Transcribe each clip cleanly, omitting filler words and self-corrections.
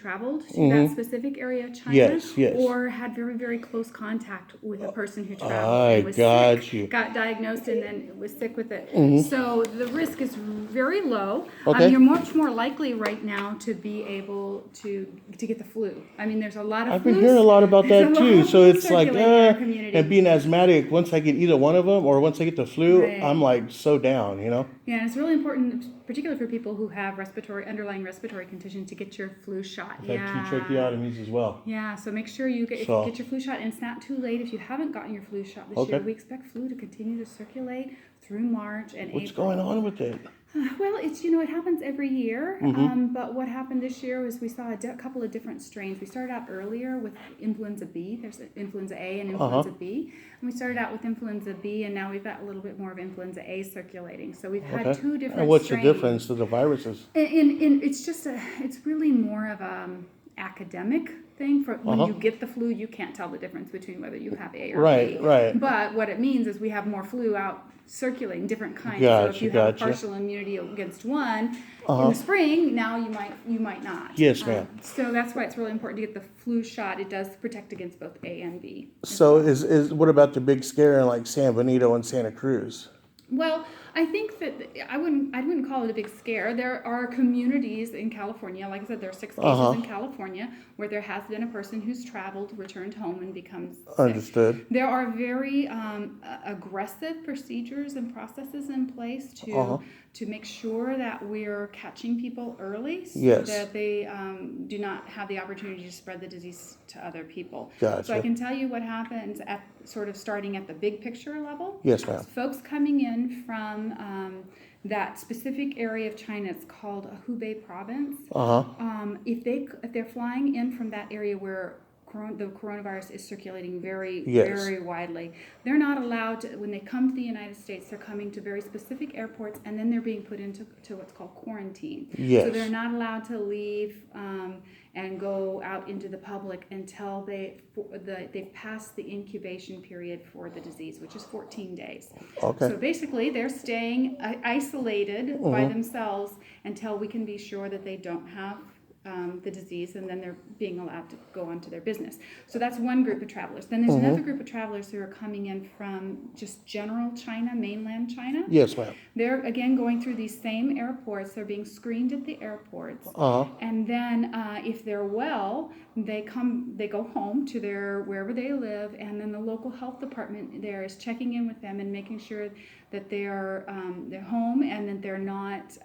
traveled to that specific area of China, Yes, yes. or had very, very close contact with a person who traveled I and was got sick, you. got diagnosed, and then was sick with it. So the risk is very low. Okay. You're much more likely right now to be able to get the flu. I mean, there's a lot of I've been hearing a lot about There's that a lot too. of So flu it's like, circulating in our community. and being asthmatic, once I get either one of them or once I get the flu, Right. I'm like so down, you know? Yeah, and it's really important, particularly for people who have underlying respiratory conditions, to get your flu shot. I've had 2 tracheotomies as well. Yeah, so make sure you get your flu shot, and it's not too late if you haven't gotten your flu shot this year. We expect flu to continue to circulate through March and April. What's going on with it? Well, it happens every year, but what happened this year was we saw a couple of different strains. We started out earlier with influenza B. There's influenza A and influenza B. And we started out with influenza B, and now we've got a little bit more of influenza A circulating. So we've had 2 different And what's strains. the difference to the viruses? It's really more of academic thing. For when you get the flu, you can't tell the difference between whether you have A or B. Right. But what it means is we have more flu out circulating, different kinds. Gotcha, so if you have partial immunity against one in the spring, now you might not. Yes, ma'am. So that's why it's really important to get the flu shot. It does protect against both A and B. So is what about the big scare in like San Benito and Santa Cruz? Well, I think that I wouldn't call it a big scare. There are communities in California, like I said, there are 6 cases in California where there has been a person who's traveled, returned home, and becomes sick. Understood. There are very aggressive procedures and processes in place to make sure that we're catching people early, so that they do not have the opportunity to spread the disease to other people. Gotcha. So I can tell you what happens at sort of starting at the big picture level. Yes, ma'am. Folks coming in from that specific area of China, it's called Hubei province. If they're flying in from that area where the coronavirus is circulating very widely, they're not allowed to. When they come to the United States, they're coming to very specific airports, and then they're being put into what's called quarantine. So they're not allowed to leave and go out into the public until they've passed the incubation period for the disease, which is 14 days. Okay. So basically, they're staying isolated by themselves until we can be sure that they don't have the disease, and then they're being allowed to go on to their business. So that's one group of travelers. Then there's another group of travelers who are coming in from just general China, mainland China. Yes, ma'am. They're, again, going through these same airports. They're being screened at the airports. And then if they're well, they go home to wherever they live, and then the local health department there is checking in with them and making sure that they're home and that they're not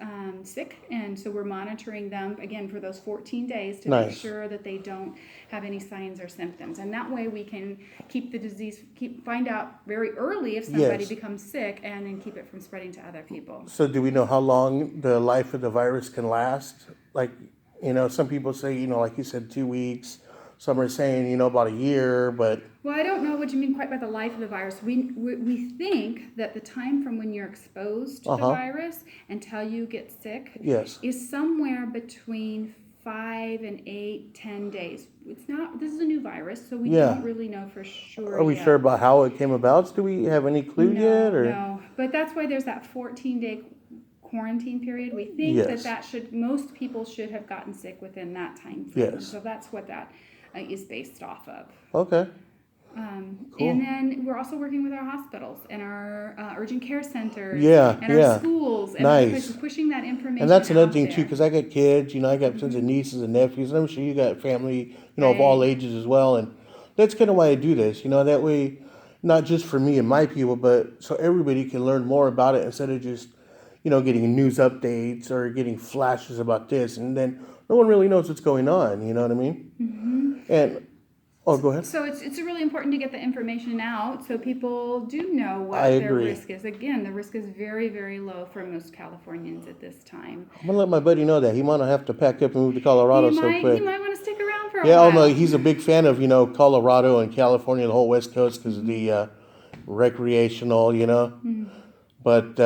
sick. And so we're monitoring them, again, for those 14 days to make sure that they don't have any signs or symptoms. And that way we can keep the disease, find out very early if somebody becomes sick, and then keep it from spreading to other people. So do we know how long the life of the virus can last? Like, some people say, like you said, 2 weeks. Some are saying, about a year, but... Well, I don't know what you mean quite by the life of the virus. We think that the time from when you're exposed to the virus until you get sick is somewhere between 5 and 8, 10 days. It's not. This is a new virus, so we don't really know for sure. Are we sure about how it came about? Do we have any clue yet? Or? No, but that's why there's that 14-day quarantine period. We think that most people should have gotten sick within that time frame. So that's what that is based off of. Okay. Cool. And then we're also working with our hospitals and our urgent care centers and our schools, and pushing that information. And that's another thing there. too, because I got kids, I got tons of nieces and nephews, and I'm sure you got family, of all ages as well. And that's kind of why I do this, that way, not just for me and my people, but so everybody can learn more about it instead of just, getting news updates or getting flashes about this, and then no one really knows what's going on. You know what I mean? And go ahead. So it's really important to get the information out so people do know what their risk is. Again, the risk is very, very low for most Californians at this time. I'm going to let my buddy know that. He might not have to pack up and move to Colorado so quick. He might want to stick around for a while. Yeah, no, he's a big fan of, Colorado and California, the whole West Coast, because of the recreational, But,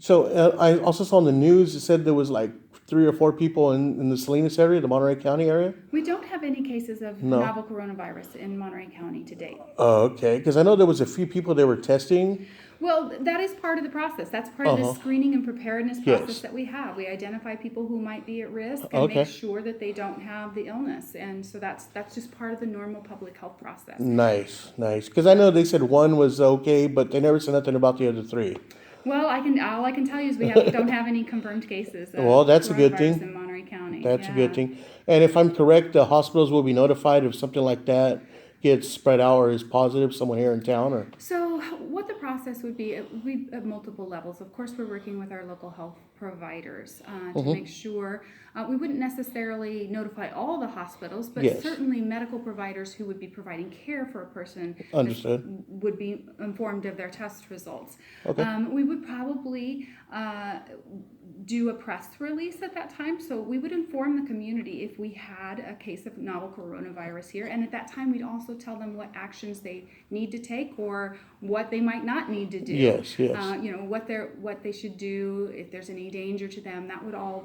so I also saw in the news, it said there was like 3 or 4 people in the Salinas area, the Monterey County area? We don't have any cases of novel coronavirus in Monterey County to date. Oh, okay. Because I know there was a few people they were testing. Well, that is part of the process. That's part of the screening and preparedness process Yes. that we have. We identify people who might be at risk and Okay. make sure that they don't have the illness. And so that's just part of the normal public health process. Nice. Because I know they said one was okay, but they never said nothing about the other three. Well, all I can tell you is we don't have any confirmed cases of Well, that's a good coronavirus thing. in Monterey County. That's a Yeah. good thing. And if I'm correct, the hospitals will be notified if something like that gets spread out or is positive, someone here in town, or? So what the process would be, it would be at multiple levels. Of course, we're working with our local health providers to make sure. We wouldn't necessarily notify all the hospitals, but Yes. certainly medical providers who would be providing care for a person Understood. would be informed of their test results. Okay. We would probably do a press release at that time. So we would inform the community if we had a case of novel coronavirus here. And at that time, we'd also tell them what actions they need to take or what they might not need to do. Yes. What they should do, if there's any danger to them,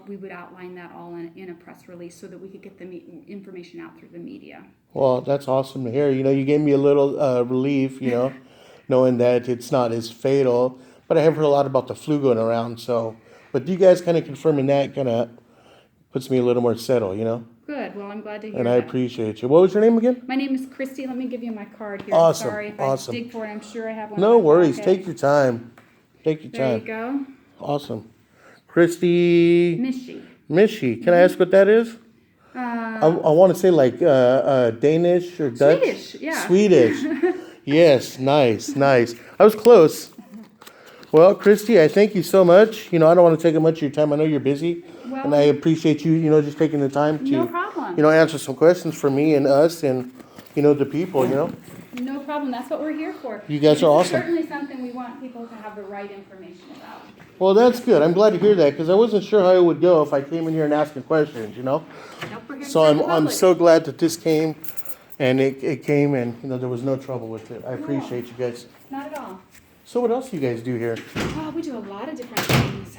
we would outline that all in a press release so that we could get the information out through the media. Well, that's awesome to hear. You gave me a little relief, knowing that it's not as fatal. But I have heard a lot about the flu going around, so. But you guys kind of confirming that kind of puts me a little more settled, Good. Well, I'm glad to hear And that. I appreciate you. What was your name again? My name is KRISTY. Let me give you my card here. Awesome, Sorry if awesome. I dig for it. I'm sure I have one. No in my worries. pocket. Take your time. There you go. Awesome. KRISTY. MICHIE. Can I ask what that is? I want to say like Danish or Dutch. Swedish, yeah. Swedish. Yes, nice. I was close. Well, KRISTY, I thank you so much. I don't want to take up much of your time. I know you're busy. Well, And I appreciate you, just taking the time to, No problem. Answer some questions for me and us and, the people, No problem. That's what we're here for. You guys are awesome. It's certainly something we want people to have the right information about. Well, that's good. I'm glad to hear that because I wasn't sure how it would go if I came in here and asking questions, Nope, we're here to So serve the I'm public. so glad that this came and it came and, there was no trouble with it. I appreciate you guys. Not at all. So what else do you guys do here? Well, we do a lot of different things.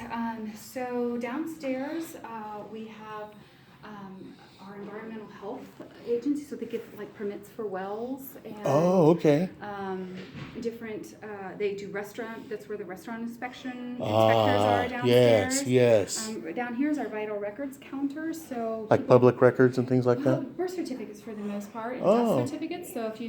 So downstairs, we have our environmental health agency, so they give like permits for wells and Oh, okay. different. They do restaurant. That's where the restaurant inspectors are downstairs. Yes. Down here is our vital records counter. So Like public records and things like well, that? birth certificates for the most part, and Oh. death certificates. So if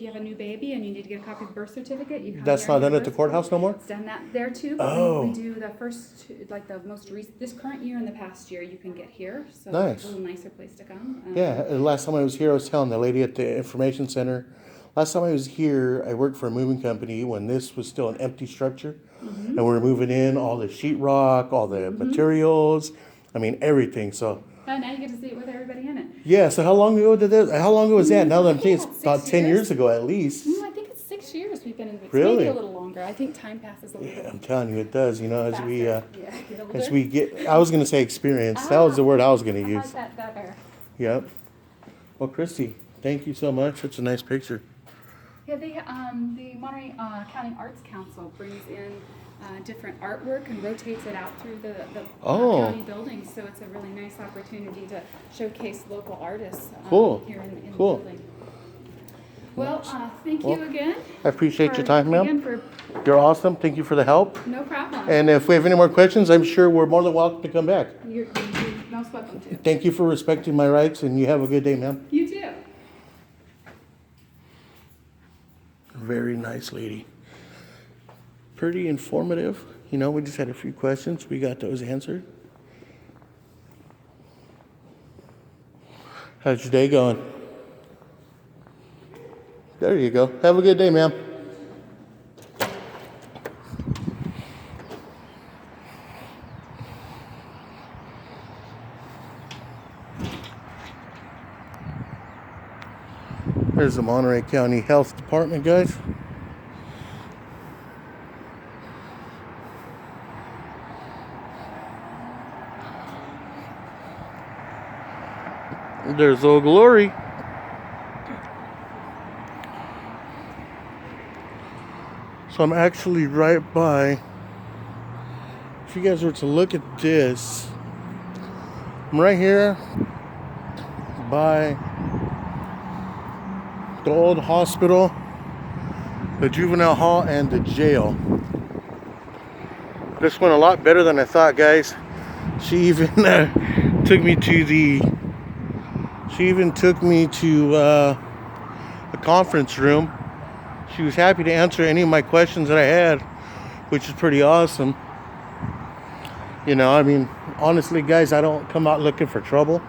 you have a new baby and you need to get a copy of the birth certificate, you come That's here not and done get at the birth courthouse no more? It's done that there too, but Oh. we do the first, like the most recent, this current year and the past year, you can get here. So Nice. it's a little nicer place to come. Yeah, last time I was here, I was telling the lady at the information center. Last time I was here, I worked for a moving company when this was still an empty structure. And we were moving in all the sheetrock, all the materials, everything. So, And now you get to see it with everybody in it. yeah, so how long ago was that? Now that I'm thinking, it's About about 6 10 years. years ago at least. I think it's 6 years we've been in business. Really? Maybe a little longer. I think time passes a little Yeah, I'm telling you, it does, as faster. we, Get older. as we get, I was going to say experience. That was the word I was going to I like use. that better. Yep. Well, KRISTY, thank you so much. That's a nice picture. Yeah, the Monterey County Arts Council brings in different artwork and rotates it out through the county buildings. So it's a really nice opportunity to showcase local artists here in the building. Well, thank you again. I appreciate your time, ma'am. Again You're awesome. Thank you for the help. no problem. And if we have any more questions, I'm sure we're more than welcome to come back. You're most welcome to. Thank you for respecting my rights, and you have a good day, ma'am. You too. Very nice lady. Pretty informative. We just had a few questions. We got those answered. How's your day going? There you go. Have a good day, ma'am. There's the Monterey County Health Department, guys. There's Old Glory. So I'm actually right by, if you guys were to look at this, I'm right here by the old hospital. the juvenile hall and the jail. This went a lot better than I thought, guys. She even took me to the a conference room. She was happy to answer any of my questions that I had, which is pretty awesome. You know, I mean, honestly, guys, I don't come out looking for trouble.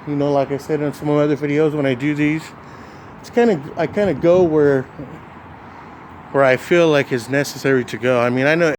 You know, like I said in some of my other videos, when I do these, I kind of go where I feel like it's necessary to go. I mean, I know